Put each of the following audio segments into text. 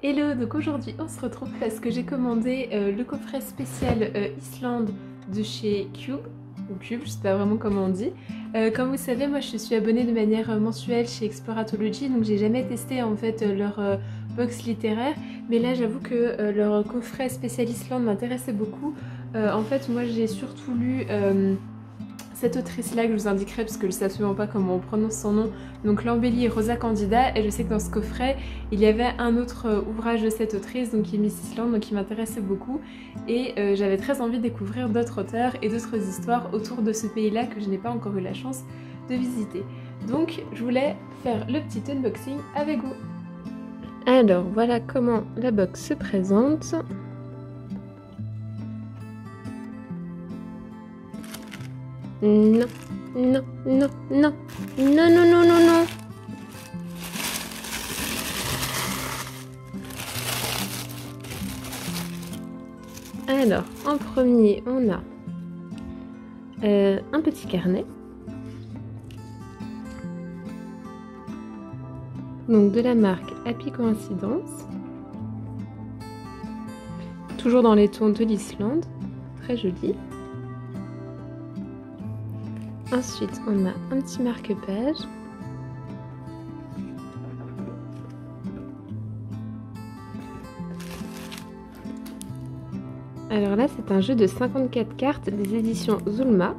Hello, donc aujourd'hui on se retrouve parce que j'ai commandé le coffret spécial Islande de chez Cube, ou Cube, je sais pas vraiment comment on dit. Comme vous savez, moi je suis abonnée de manière mensuelle chez Exploratology, donc j'ai jamais testé en fait leur box littéraire, mais là j'avoue que leur coffret spécial Islande m'intéressait beaucoup. En fait moi j'ai surtout lu cette autrice-là que je vous indiquerai parce que je ne sais absolument pas comment on prononce son nom, donc L'Embellie et Rosa Candida, et je sais que dans ce coffret il y avait un autre ouvrage de cette autrice, donc qui est Miss Island, donc qui m'intéressait beaucoup, et j'avais très envie de découvrir d'autres auteurs et d'autres histoires autour de ce pays-là que je n'ai pas encore eu la chance de visiter. Donc je voulais faire le petit unboxing avec vous. Alors voilà comment la box se présente. Non, non, non, non, non, non, non, non, non. Alors, en premier, on a un petit carnet. Donc de la marque Happy Coincidence. Toujours dans les tons de l'Islande. Très joli. Ensuite, on a un petit marque-page. Alors là, c'est un jeu de 54 cartes des éditions Zulma.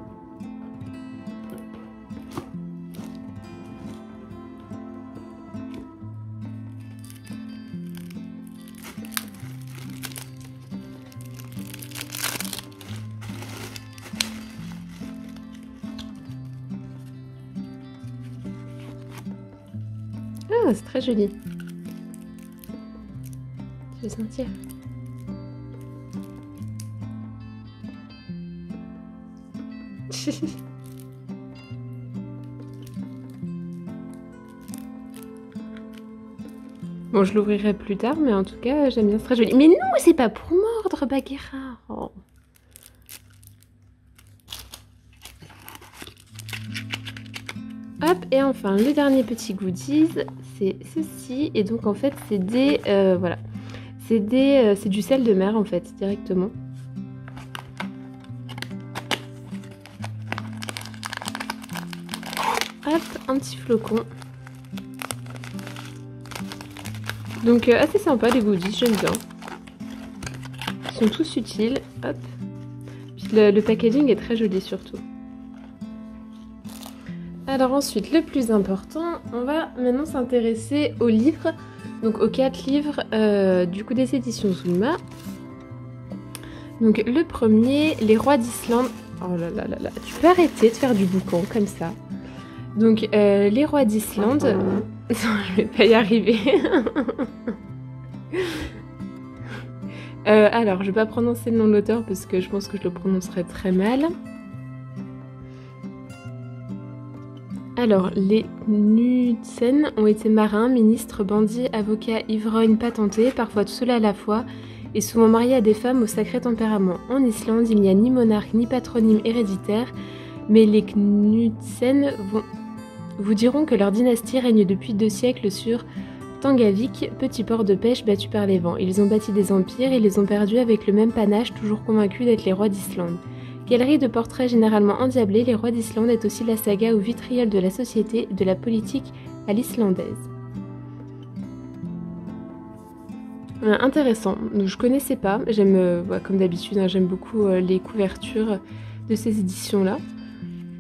Ah, c'est très joli. Je vais sentir. Bon, je l'ouvrirai plus tard, mais en tout cas, j'aime bien, c'est très joli. Mais non, c'est pas pour mordre, Bagheera. Oh. Hop, et enfin, le dernier petit goodies, c'est ceci. Et donc, en fait, c'est des... voilà. C'est du sel de mer, en fait, directement. Hop, un petit flocon. Donc, assez sympa, les goodies, j'aime bien. Ils sont tous utiles. Hop. Puis le packaging est très joli, surtout. Alors ensuite, le plus important, on va maintenant s'intéresser aux livres, donc aux 4 livres du coup des éditions Zulma. Donc le premier, Les Rois d'Islande. Oh là là là là, tu peux arrêter de faire du boucan comme ça. Donc Les Rois d'Islande. Je vais pas y arriver. Alors, je vais pas prononcer le nom de l'auteur parce que je pense que je le prononcerai très mal. Alors, les Knudsen ont été marins, ministres, bandits, avocats, ivrognes, patentés, parfois tout cela à la fois, et souvent mariés à des femmes au sacré tempérament. En Islande, il n'y a ni monarque ni patronyme héréditaire, mais les Knudsen vous diront que leur dynastie règne depuis 2 siècles sur Tangavik, petit port de pêche battu par les vents. Ils ont bâti des empires et les ont perdus avec le même panache, toujours convaincus d'être les rois d'Islande. Galerie de portraits généralement endiablés, Les Rois d'Islande est aussi la saga au vitriol de la société et de la politique à l'islandaise. Intéressant, je connaissais pas, j'aime, comme d'habitude, hein, j'aime beaucoup les couvertures de ces éditions-là.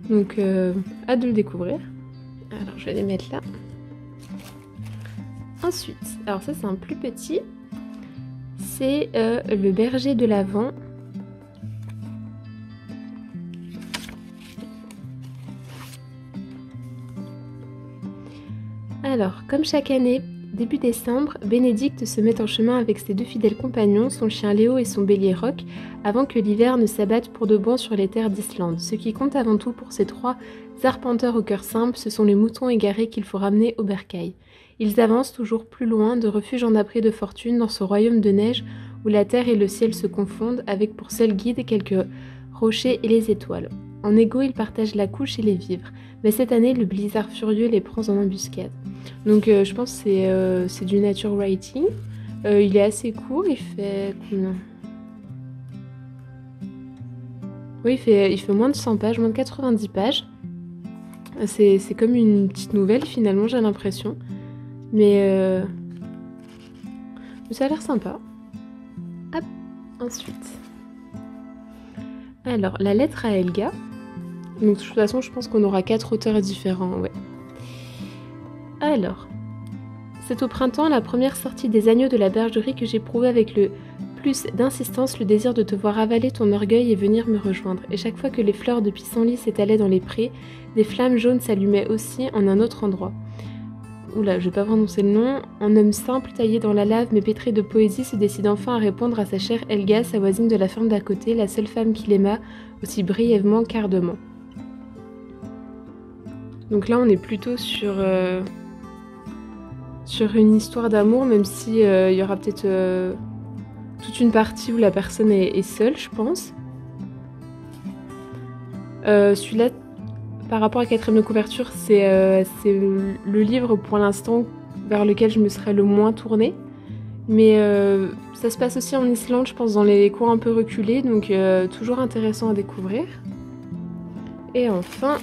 Donc, hâte de le découvrir. Alors, je vais les mettre là. Ensuite, alors ça c'est un plus petit, c'est Le Berger de l'Avent. Alors, comme chaque année, début décembre, Bénédicte se met en chemin avec ses 2 fidèles compagnons, son chien Léo et son bélier Rock, avant que l'hiver ne s'abatte pour de bon sur les terres d'Islande. Ce qui compte avant tout pour ces 3 arpenteurs au cœur simple, ce sont les moutons égarés qu'il faut ramener au bercail. Ils avancent toujours plus loin, de refuge en abri de fortune, dans ce royaume de neige où la terre et le ciel se confondent, avec pour seul guide quelques rochers et les étoiles. En égaux, ils partagent la couche et les vivres. Mais cette année, le blizzard furieux les prend en embuscade. Donc je pense que c'est du nature writing. Il est assez court, il fait combien? Oui, il fait moins de 100 pages, moins de 90 pages. C'est comme une petite nouvelle finalement, j'ai l'impression. Mais ça a l'air sympa. Hop, ensuite. Alors, la lettre à Helga. Donc de toute façon, je pense qu'on aura 4 auteurs différents, ouais. Alors, c'est au printemps, la première sortie des agneaux de la bergerie, que j'éprouvais avec le plus d'insistance le désir de te voir avaler ton orgueil et venir me rejoindre. Et chaque fois que les fleurs de pissenlit s'étalaient dans les prés, des flammes jaunes s'allumaient aussi en un autre endroit. Oula, je vais pas prononcer le nom. Un homme simple, taillé dans la lave mais pétré de poésie, se décide enfin à répondre à sa chère Helga, sa voisine de la ferme d'à côté, la seule femme qu'il aima aussi brièvement qu'ardemment. Donc là, on est plutôt sur une histoire d'amour, même si il y aura peut-être toute une partie où la personne est seule, je pense. Celui-là, par rapport à quatrième de couverture, c'est le livre pour l'instant vers lequel je me serais le moins tournée. Mais ça se passe aussi en Islande, je pense, dans les coins un peu reculés, donc toujours intéressant à découvrir. Et enfin,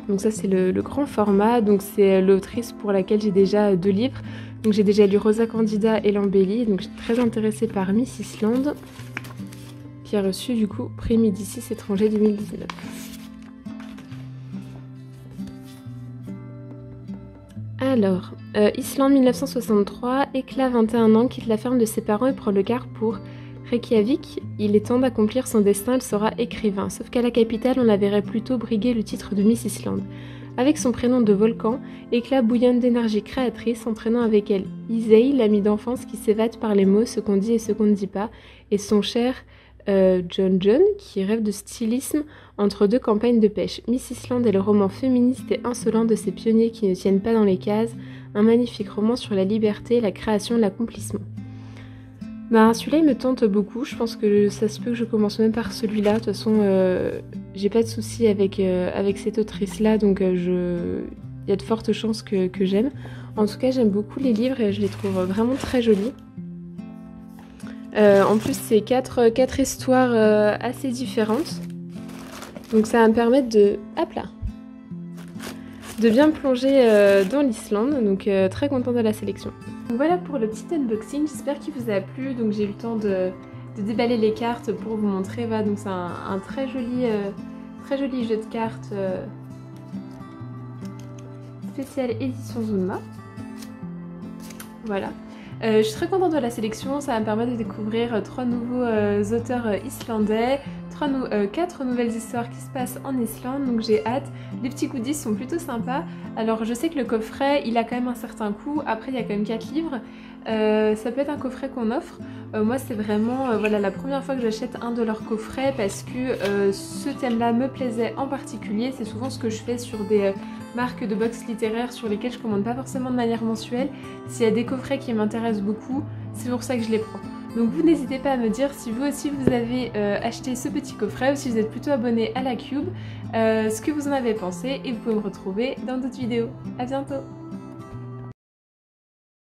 donc ça c'est le grand format, donc c'est l'autrice pour laquelle j'ai déjà 2 livres. Donc j'ai déjà lu Rosa Candida et l'Embellie, donc je suis très intéressée par Miss Islande, qui a reçu du coup prix Médicis étranger 2019. Alors, Islande 1963, Éclat 21 ans, quitte la ferme de ses parents et prend le car pour Reykjavik. Il est temps d'accomplir son destin, elle sera écrivain. Sauf qu'à la capitale, on la verrait plutôt briguer le titre de Miss Islande. Avec son prénom de Volcan, Éclat bouillonne d'énergie créatrice, entraînant avec elle Isei, l'ami d'enfance qui s'évade par les mots, ce qu'on dit et ce qu'on ne dit pas, et son cher John, qui rêve de stylisme entre 2 campagnes de pêche. Miss Islande est le roman féministe et insolent de ces pionniers qui ne tiennent pas dans les cases, un magnifique roman sur la liberté, la création, l'accomplissement. Bah, celui-là il me tente beaucoup, je pense que ça se peut que je commence même par celui-là. De toute façon, j'ai pas de soucis avec cette autrice-là, donc il y a de fortes chances que j'aime. En tout cas, j'aime beaucoup les livres et je les trouve vraiment très jolis. En plus, c'est 4 histoires assez différentes. Donc ça va me permettre de bien me plonger dans l'Islande. Donc très contente de la sélection. Donc voilà pour le petit unboxing, j'espère qu'il vous a plu. Donc j'ai eu le temps de déballer les cartes pour vous montrer. Voilà, donc c'est un très joli jeu de cartes spécial édition Zunma. Voilà. Je suis très contente de la sélection, ça va me permettre de découvrir 3 nouveaux auteurs islandais, 4 nouvelles histoires qui se passent en Islande, donc j'ai hâte. Les petits goodies sont plutôt sympas. Alors je sais que le coffret, il a quand même un certain coût, après il y a quand même 4 livres. Ça peut être un coffret qu'on offre. Moi c'est vraiment voilà, la première fois que j'achète un de leurs coffrets parce que ce thème-là me plaisait en particulier. C'est souvent ce que je fais sur des marques de box littéraires sur lesquelles je commande pas forcément de manière mensuelle. S'il y a des coffrets qui m'intéressent beaucoup, c'est pour ça que je les prends. Donc vous n'hésitez pas à me dire si vous aussi vous avez acheté ce petit coffret ou si vous êtes plutôt abonné à la Cube, ce que vous en avez pensé, et vous pouvez me retrouver dans d'autres vidéos. À bientôt!